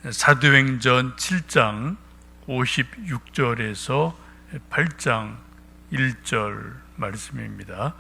사도행전 7장 56절에서 8장 1절 말씀입니다.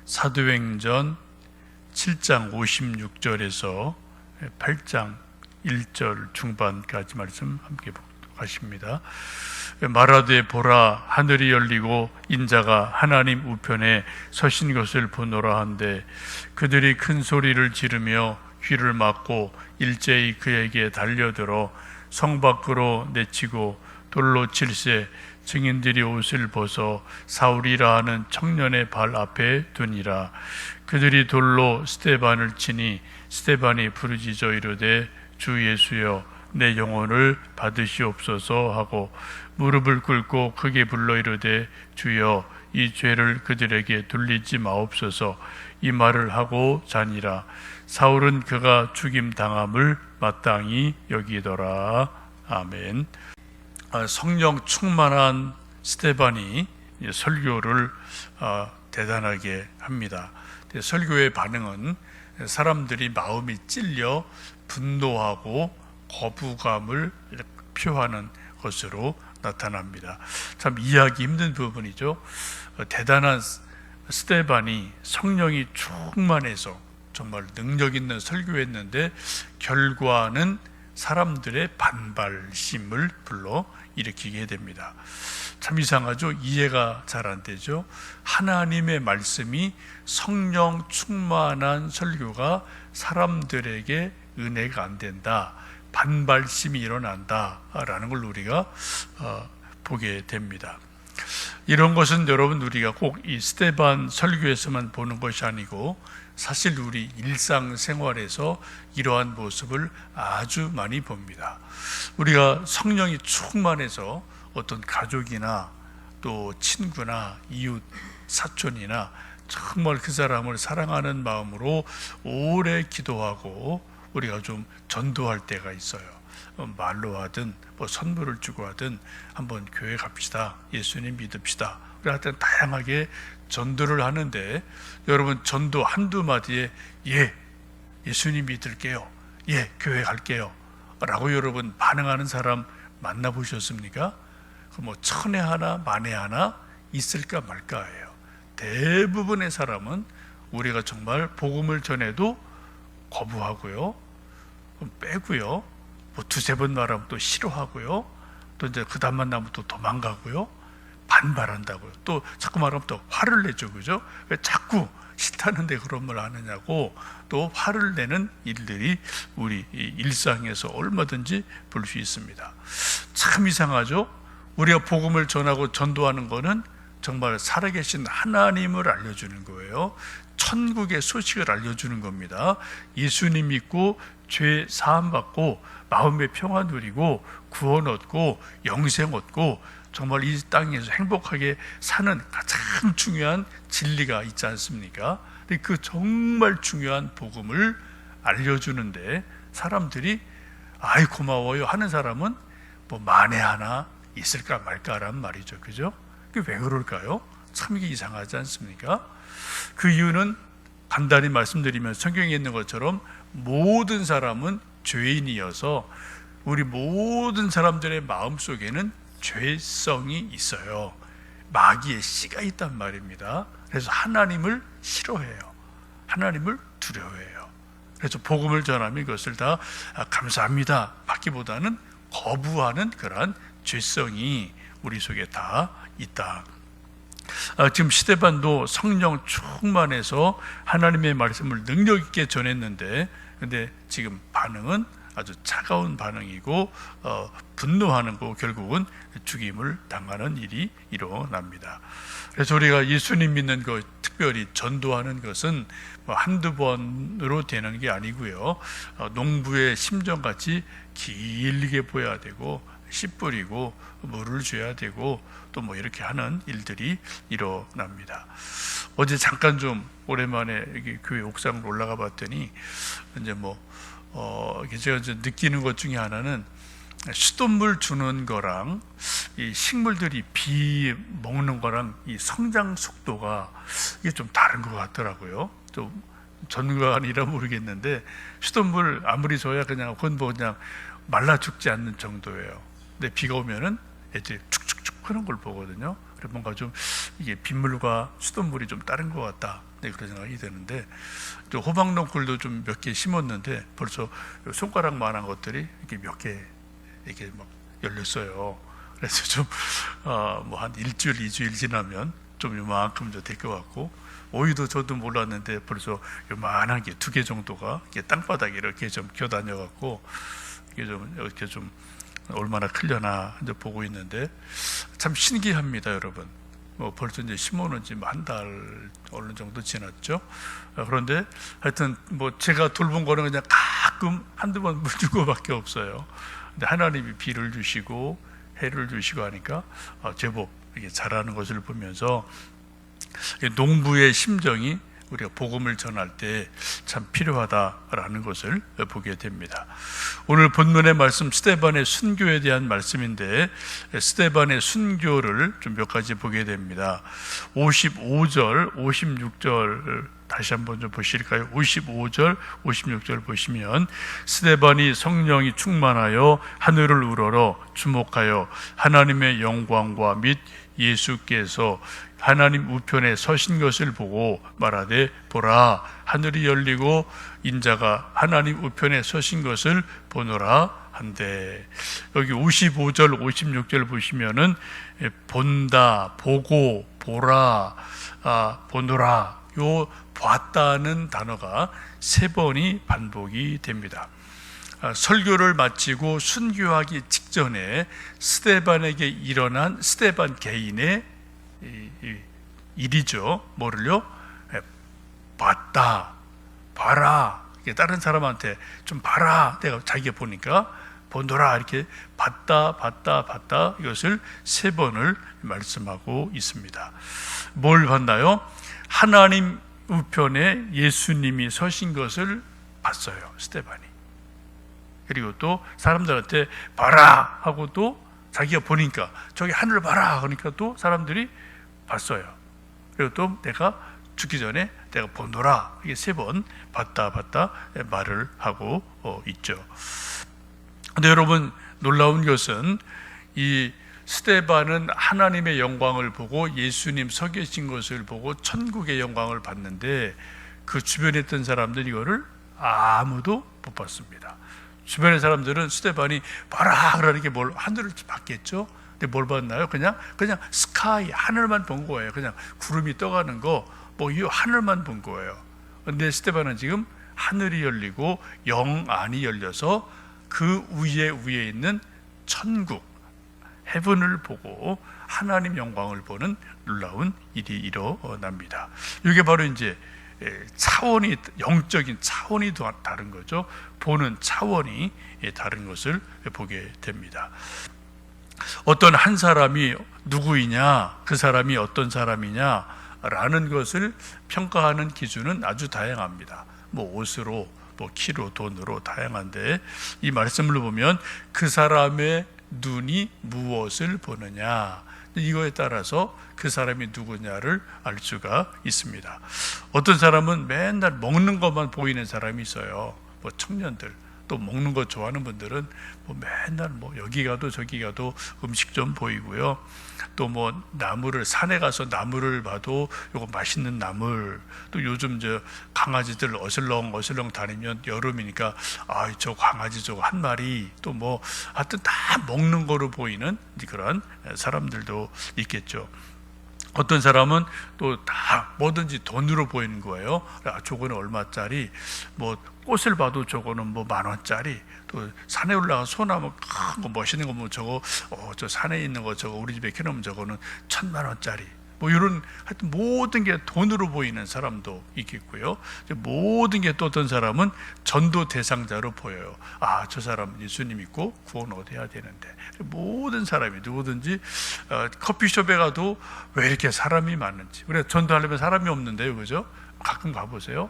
사도행전 7장 56절에서 8장 1절 중반까지 말씀 함께 보십니다. 말하되 보라, 하늘이 열리고 인자가 하나님 우편에 서신 것을 보노라 한데 그들이 큰 소리를 지르며 귀를 막고 일제히 그에게 달려들어 성 밖으로 내치고 돌로 칠세 증인들이 옷을 벗어 사울이라 하는 청년의 발 앞에 두니라. 그들이 돌로 스데반을 치니 스데반이 부르짖어 이르되 주 예수여 내 영혼을 받으시옵소서 하고 무릎을 꿇고 크게 불러 이르되 주여 이 죄를 그들에게 돌리지 마옵소서. 이 말을 하고 자니라. 사울은 그가 죽임 당함을 마땅히 여기더라. 아멘. 성령 충만한 스데반이 설교를 대단하게 합니다. 설교의 반응은 사람들이 마음이 찔려 분노하고 거부감을 표하는 것으로 나타납니다. 참 이해하기 힘든 부분이죠. 대단한 스데반이 성령이 충만해서 정말 능력 있는 설교했는데 결과는 사람들의 반발심을 불러 일으키게 됩니다. 참 이상하죠? 이해가 잘 안 되죠? 하나님의 말씀이 성령 충만한 설교가 사람들에게 은혜가 안 된다, 반발심이 일어난다라는 걸 우리가 보게 됩니다. 이런 것은 여러분 우리가 꼭 이 스데반 설교에서만 보는 것이 아니고 사실 우리 일상생활에서 이러한 모습을 아주 많이 봅니다. 우리가 성령이 충만해서 어떤 가족이나 또 친구나 이웃 사촌이나 정말 그 사람을 사랑하는 마음으로 오래 기도하고 우리가 좀 전도할 때가 있어요. 말로 하든 뭐 선물을 주고 하든 한번 교회 갑시다, 예수님 믿읍시다, 우리 하여튼 다양하게 전도를 하는데 여러분 전도 한두 마디에 예, 예수님 믿을게요, 예, 교회 갈게요 라고 여러분 반응하는 사람 만나보셨습니까? 뭐 천에 하나 만에 하나 있을까 말까예요. 대부분의 사람은 우리가 정말 복음을 전해도 거부하고요, 빼고요, 뭐 두세 번 말하면 또 싫어하고요, 또 이제 그 다음만 나면 또 도망가고요, 반발한다고요, 또 자꾸 말하면 또 화를 내죠, 그죠? 왜 자꾸 싫다는데 그런 말 하느냐고 또 화를 내는 일들이 우리 일상에서 얼마든지 볼 수 있습니다. 참 이상하죠? 우리가 복음을 전하고 전도하는 거는 정말 살아계신 하나님을 알려주는 거예요. 천국의 소식을 알려주는 겁니다. 예수님 믿고 죄 사함 받고 마음의 평화 누리고 구원 얻고 영생 얻고 정말 이 땅에서 행복하게 사는 가장 중요한 진리가 있지 않습니까? 그 정말 중요한 복음을 알려주는데 사람들이 아이 고마워요 하는 사람은 뭐 만에 하나 있을까 말까란 말이죠, 그죠? 그게 왜 그럴까요? 참 이게 이상하지 않습니까? 그 이유는 간단히 말씀드리면 성경에 있는 것처럼 모든 사람은 죄인이어서 우리 모든 사람들의 마음속에는 죄성이 있어요. 마귀의 씨가 있단 말입니다. 그래서 하나님을 싫어해요. 하나님을 두려워해요. 그래서 복음을 전하면 이것을 다 감사합니다 받기보다는 거부하는 그러한 죄성이 우리 속에 다 있다. 지금 스데반도 성령 충만해서 하나님의 말씀을 능력 있게 전했는데 근데 지금 반응은 아주 차가운 반응이고 분노하는 거 결국은 죽임을 당하는 일이 일어납니다. 그래서 우리가 예수님 믿는 거 특별히 전도하는 것은 뭐 한두 번으로 되는 게 아니고요, 농부의 심정같이 길게 보여야 되고 씨 뿌리고 물을 줘야 되고 또 뭐 이렇게 하는 일들이 일어납니다. 어제 잠깐 좀 오랜만에 여기 교회 옥상으로 올라가 봤더니 이제 제가 이제 느끼는 것 중에 하나는 수돗물 주는 거랑 이 식물들이 비 먹는 거랑 이 성장 속도가 이게 좀 다른 것 같더라고요. 좀 전문가가 모르겠는데 수돗물 아무리 줘야 그건 그냥 말라 죽지 않는 정도예요. 근데 비가 오면은 애들이 축축축 그런 걸 보거든요. 그래서 뭔가 좀 이게 빗물과 수돗물이 좀 다른 것 같다. 네, 그런 생각이 드는데, 또 호박농굴도 좀 몇 개 심었는데 벌써 손가락만한 것들이 이렇게 몇 개 이렇게 막 열렸어요. 그래서 좀 뭐 한 일주일, 2주일 지나면 좀 요만큼 될 것 같고, 오이도 저도 몰랐는데 벌써 요만한 게 2개 정도가 이렇게 땅바닥에 이렇게 좀 겨다녀갖고 이게 좀 이렇게 좀 얼마나 크려나 이제 보고 있는데 참 신기합니다, 여러분. 뭐 벌써 이제 심어놓은 지 한 달 어느 정도 지났죠. 그런데 하여튼 뭐 제가 돌본 거는 그냥 가끔 한두 번 물 준 거밖에 없어요. 근데 하나님이 비를 주시고 해를 주시고 하니까 제법 이게 자라는 것을 보면서 농부의 심정이 우리가 복음을 전할 때 참 필요하다라는 것을 보게 됩니다. 오늘 본문의 말씀 스데반의 순교에 대한 말씀인데, 스데반의 순교를 좀 몇 가지 보게 됩니다. 55절, 56절 다시 한번 좀 보실까요? 55절, 56절 보시면, 스데반이 성령이 충만하여 하늘을 우러러 주목하여 하나님의 영광과 및 예수께서 하나님 우편에 서신 것을 보고 말하되, 보라, 하늘이 열리고 인자가 하나님 우편에 서신 것을 보노라 한데, 여기 55절 56절 보시면은 본다, 보고, 보라, 보노라, 요 봤다는 단어가 3번이 반복이 됩니다. 설교를 마치고 순교하기 직전에 스데반에게 일어난 스데반 개인의 일이죠. 뭐를요? 봤다, 봐라. 다른 사람한테 좀 봐라. 내가 자기가 보니까 보노라 이렇게 봤다 이것을 3번을 말씀하고 있습니다. 뭘 봤나요? 하나님 우편에 예수님이 서신 것을 봤어요, 스데반이. 그리고 또 사람들한테 봐라 하고 또 자기가 보니까 저기 하늘을 봐라 그러니까 또 사람들이 봤어요. 그리고 또 내가 죽기 전에 내가 보노라, 이게 3번 봤다 말을 하고 있죠. 근데 여러분, 놀라운 것은 이 스데반은 하나님의 영광을 보고 예수님 서 계신 것을 보고 천국의 영광을 봤는데, 그 주변에 있던 사람들이 이거를 아무도 못 봤습니다. 주변의 사람들은 스데반이 봐라 그러니까 뭘 하늘을 봤겠죠. 근데 뭘 봤나요? 그냥 스카이, 하늘만 본 거예요. 그냥 구름이 떠가는 거, 뭐 이 하늘만 본 거예요. 근데 스데반은 지금 하늘이 열리고 영안이 열려서 그 위에 있는 천국, 헤븐을 보고 하나님 영광을 보는 놀라운 일이 일어납니다. 이게 바로 이제 차원이, 영적인 차원이 다른 거죠. 보는 차원이 다른 것을 보게 됩니다. 어떤 한 사람이 누구이냐, 그 사람이 어떤 사람이냐 라는 것을 평가하는 기준은 아주 다양합니다. 뭐 옷으로, 뭐 키로, 돈으로 다양한데, 이 말씀을 보면 그 사람의 눈이 무엇을 보느냐, 이거에 따라서 그 사람이 누구냐를 알 수가 있습니다. 어떤 사람은 맨날 먹는 것만 보이는 사람이 있어요. 뭐 청년들, 또 먹는 거 좋아하는 분들은 뭐 맨날 뭐 여기 가도 저기 가도 음식 좀 보이고요. 또 뭐 나무를, 산에 가서 나무를 봐도 요거 맛있는 나물, 또 요즘 저 강아지들 어슬렁 다니면 여름이니까 저 강아지 저거 한 마리, 또 뭐 하여튼 다 먹는 거로 보이는 그런 사람들도 있겠죠. 어떤 사람은 또 다 뭐든지 돈으로 보이는 거예요. 저거는 얼마짜리, 뭐 꽃을 봐도 저거는 뭐 10,000원짜리, 또 산에 올라가 소나무 큰 거 멋있는 거 보면 저거 저 산에 있는 거 저거 우리 집에 켜놓으면 저거는 1,000,000원짜리, 뭐 이런, 하여튼 모든 게 돈으로 보이는 사람도 있겠고요. 모든 게 또 어떤 사람은 전도 대상자로 보여요. 저 사람은 예수님 믿고 구원 얻어야 되는데. 모든 사람이 누구든지 커피숍에 가도 왜 이렇게 사람이 많은지, 우리가 전도하려면 사람이 없는데요, 그죠? 가끔 가보세요.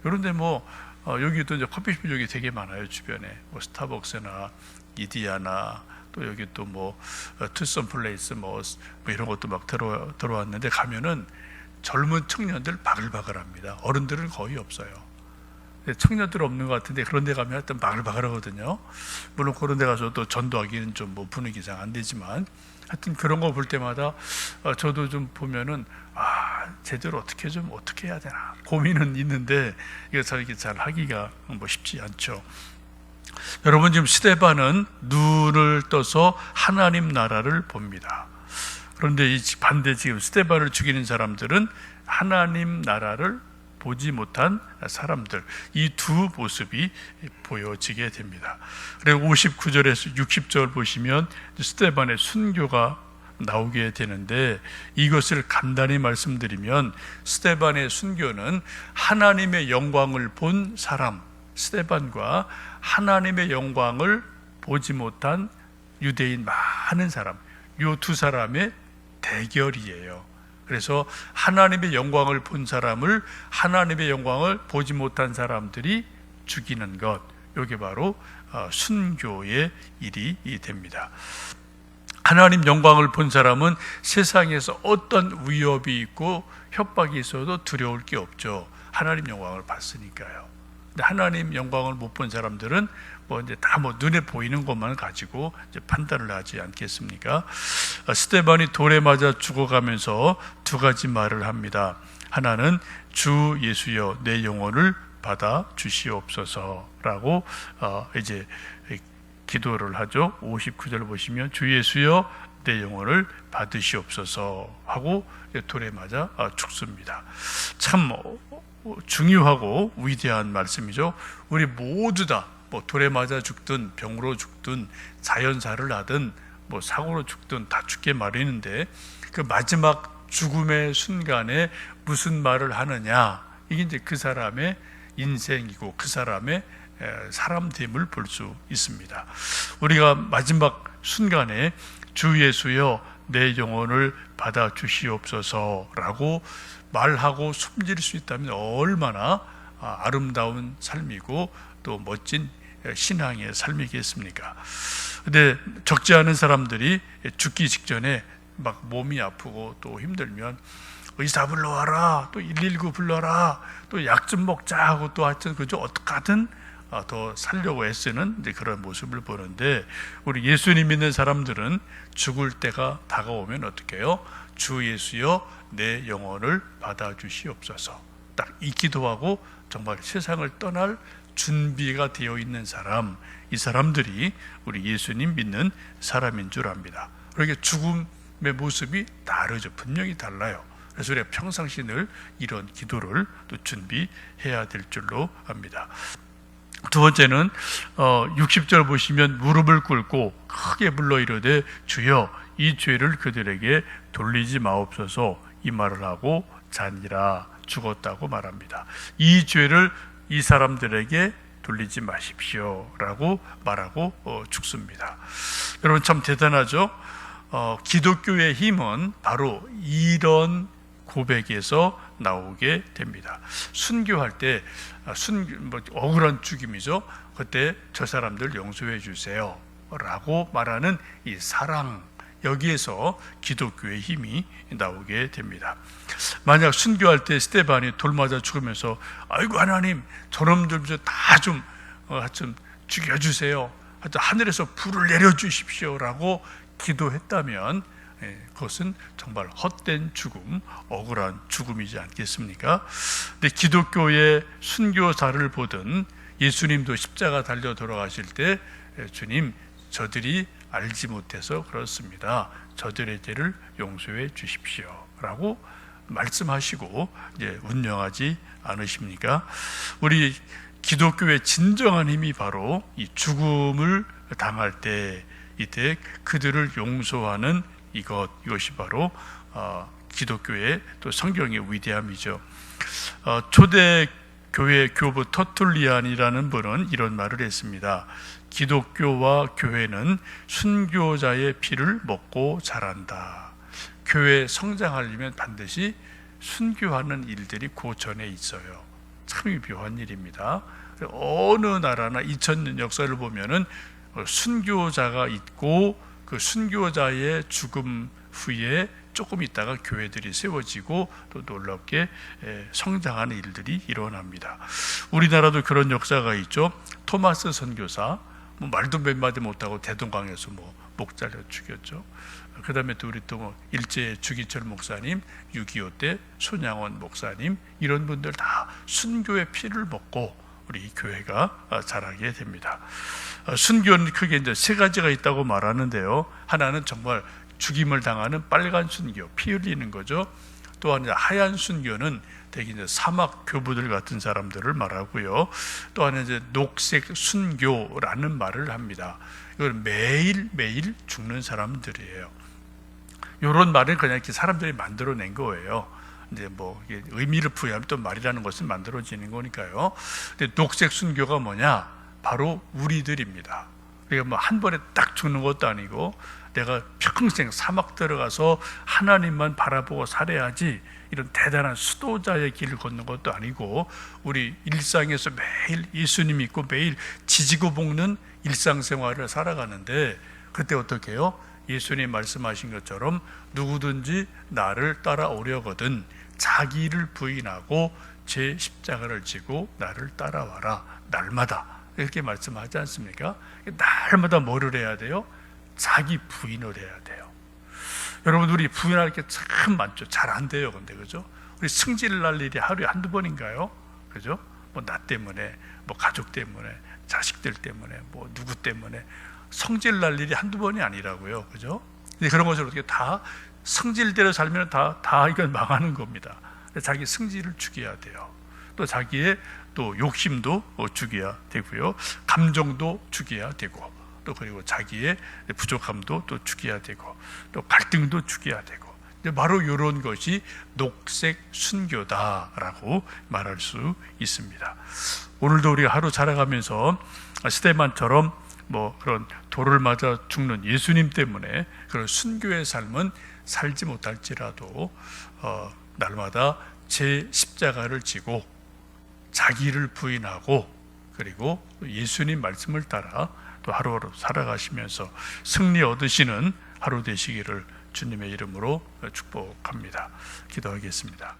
그런데 뭐 여기도 이제 커피숍 여기 되게 많아요, 주변에. 뭐 스타벅스나 이디야나, 또 여기 또 뭐 투썸 플레이스 뭐 이런 것도 막 들어왔는데, 가면은 젊은 청년들 바글바글합니다. 어른들은 거의 없어요. 청년들 없는 것 같은데 그런 데 가면 하여튼 바글바글하거든요. 물론 그런 데 가서 또 전도하기는 좀 뭐 분위기상 안 되지만 하여튼 그런 거 볼 때마다 저도 좀 보면은 제대로 어떻게 해야 되나 고민은 있는데 이거 잘 하기가 뭐 쉽지 않죠. 여러분, 지금 스데반은 눈을 떠서 하나님 나라를 봅니다. 그런데 이 반대, 지금 스데반을 죽이는 사람들은 하나님 나라를 보지 못한 사람들, 이 두 모습이 보여지게 됩니다. 그리고 59절에서 60절 보시면 스데반의 순교가 나오게 되는데, 이것을 간단히 말씀드리면 스데반의 순교는 하나님의 영광을 본 사람, 스데반과 하나님의 영광을 보지 못한 유대인 많은 사람, 이 두 사람의 대결이에요. 그래서 하나님의 영광을 본 사람을 하나님의 영광을 보지 못한 사람들이 죽이는 것, 이게 바로 순교의 일이 됩니다. 하나님 영광을 본 사람은 세상에서 어떤 위협이 있고 협박이 있어도 두려울 게 없죠. 하나님 영광을 봤으니까요. 근데 하나님 영광을 못 본 사람들은 이제 다 눈에 보이는 것만 가지고 이제 판단을 하지 않겠습니까? 스데반이 돌에 맞아 죽어가면서 두 가지 말을 합니다. 하나는 주 예수여 내 영혼을 받아 주시옵소서라고 이제 기도를 하죠. 59절 보시면 주 예수여 내 영혼을 받으시옵소서 하고 돌에 맞아 죽습니다. 참 중요하고 위대한 말씀이죠. 우리 모두 다 돌에 맞아 죽든 병으로 죽든 자연사를 하든 사고로 죽든 다 죽게 마련인데, 그 마지막 죽음의 순간에 무슨 말을 하느냐, 이게 이제 그 사람의 인생이고 그 사람의 사람됨을 볼 수 있습니다. 우리가 마지막 순간에 주 예수여 내 영혼을 받아 주시옵소서라고 말하고 숨질 수 있다면 얼마나 아름다운 삶이고 또 멋진 신앙의 삶이겠습니까? 근데 적지 않은 사람들이 죽기 직전에 몸이 아프고 또 힘들면 의사 불러와라, 또 119 불러라, 또 약 좀 먹자 하고 또 하여튼 어떻게든 더 살려고 애쓰는 이제 그런 모습을 보는데, 우리 예수님 믿는 사람들은 죽을 때가 다가오면 어떻게 해요? 주 예수여 내 영혼을 받아 주시옵소서. 딱 이 기도하고 정말 세상을 떠날 준비가 되어 있는 사람, 이 사람들이 우리 예수님 믿는 사람인 줄 압니다. 그러니까 죽음의 모습이 다르죠. 분명히 달라요. 그래서 우리가 평상시 늘 이런 기도를 또 준비해야 될 줄로 압니다. 두 번째는 60절 보시면 무릎을 꿇고 크게 불러 이르되 주여 이 죄를 그들에게 돌리지 마옵소서, 이 말을 하고 자니라, 죽었다고 말합니다. 이 죄를 이 사람들에게 돌리지 마십시오 라고 말하고 죽습니다. 여러분, 참 대단하죠? 기독교의 힘은 바로 이런 고백에서 나오게 됩니다. 순교할 때 억울한 죽임이죠. 그때 저 사람들 용서해 주세요 라고 말하는 이 사랑, 여기에서 기독교의 힘이 나오게 됩니다. 만약 순교할 때 스데반이 돌 맞아 죽으면서 아이고 하나님 저놈들 다 좀 죽여주세요, 하늘에서 불을 내려주십시오 라고 기도했다면 그것은 정말 헛된 죽음, 억울한 죽음이지 않겠습니까? 근데 기독교의 순교사를 보던 예수님도 십자가 달려 돌아가실 때 주님 저들이 알지 못해서 그렇습니다, 저들의 죄를 용서해 주십시오 라고 말씀하시고 이제 운명하지 않으십니까? 우리 기독교의 진정한 힘이 바로 이 죽음을 당할 때, 이때 그들을 용서하는 이것이 바로 기독교의 또 성경의 위대함이죠. 초대 교회 교부 터툴리안이라는 분은 이런 말을 했습니다. 기독교와 교회는 순교자의 피를 먹고 자란다. 교회 성장하려면 반드시 순교하는 일들이 그 전에 있어요. 참 묘한 일입니다. 어느 나라나 2000년 역사를 보면은 순교자가 있고 그 순교자의 죽음 후에 조금 있다가 교회들이 세워지고 또 놀랍게 성장하는 일들이 일어납니다. 우리나라도 그런 역사가 있죠. 토마스 선교사, 말도 몇 마디 못하고 대동강에서 목 잘려 죽였죠. 그 다음에 또 우리 또 일제 주기철 목사님, 6.25 때 손양원 목사님, 이런 분들 다 순교의 피를 먹고 우리 교회가 자라게 됩니다. 순교는 크게 이제 세 가지가 있다고 말하는데요. 하나는 정말 죽임을 당하는 빨간 순교, 피 흘리는 거죠. 또 하나 하얀 순교는 대개 이제 사막 교부들 같은 사람들을 말하고요. 또 하나 이제 녹색 순교라는 말을 합니다. 이건 매일 죽는 사람들이에요. 이런 말은 그냥 이렇게 사람들이 만들어낸 거예요. 이제 의미를 부여하면 또 말이라는 것은 만들어지는 거니까요. 근데 녹색 순교가 뭐냐? 바로 우리들입니다. 그러니까 한 번에 딱 죽는 것도 아니고 내가 평생 사막 들어가서 하나님만 바라보고 살아야지 이런 대단한 수도자의 길을 걷는 것도 아니고 우리 일상에서 매일 예수님 믿고 매일 지지고 볶는 일상생활을 살아가는데 그때 어떻게 해요? 예수님 말씀하신 것처럼 누구든지 나를 따라오려거든 자기를 부인하고 제 십자가를 지고 나를 따라와라. 날마다 이렇게 말씀하지 않습니까? 날마다 뭐를 해야 돼요? 자기 부인을 해야 돼요. 여러분 우리 부인할 게 참 많죠. 잘 안 돼요. 근데 그죠? 우리 승질 날 일이 하루에 한두 번인가요? 그죠? 나 때문에, 가족 때문에, 자식들 때문에, 누구 때문에 성질 날 일이 한두 번이 아니라고요. 그죠? 근데 그런 것을 어떻게 다 성질대로 살면 다 이건 망하는 겁니다. 자기 승질을 죽여야 돼요. 또 자기의 또 욕심도 죽여야 되고요. 감정도 죽여야 되고 또 그리고 자기의 부족함도 또 죽여야 되고 또 갈등도 죽여야 되고 바로 이런 것이 녹색 순교다라고 말할 수 있습니다. 오늘도 우리가 하루 살아가면서 스데반처럼 그런 돌을 맞아 죽는 예수님 때문에 그런 순교의 삶은 살지 못할지라도 날마다 제 십자가를 지고 자기를 부인하고 그리고 예수님 말씀을 따라 또 하루하루 살아가시면서 승리 얻으시는 하루 되시기를 주님의 이름으로 축복합니다. 기도하겠습니다.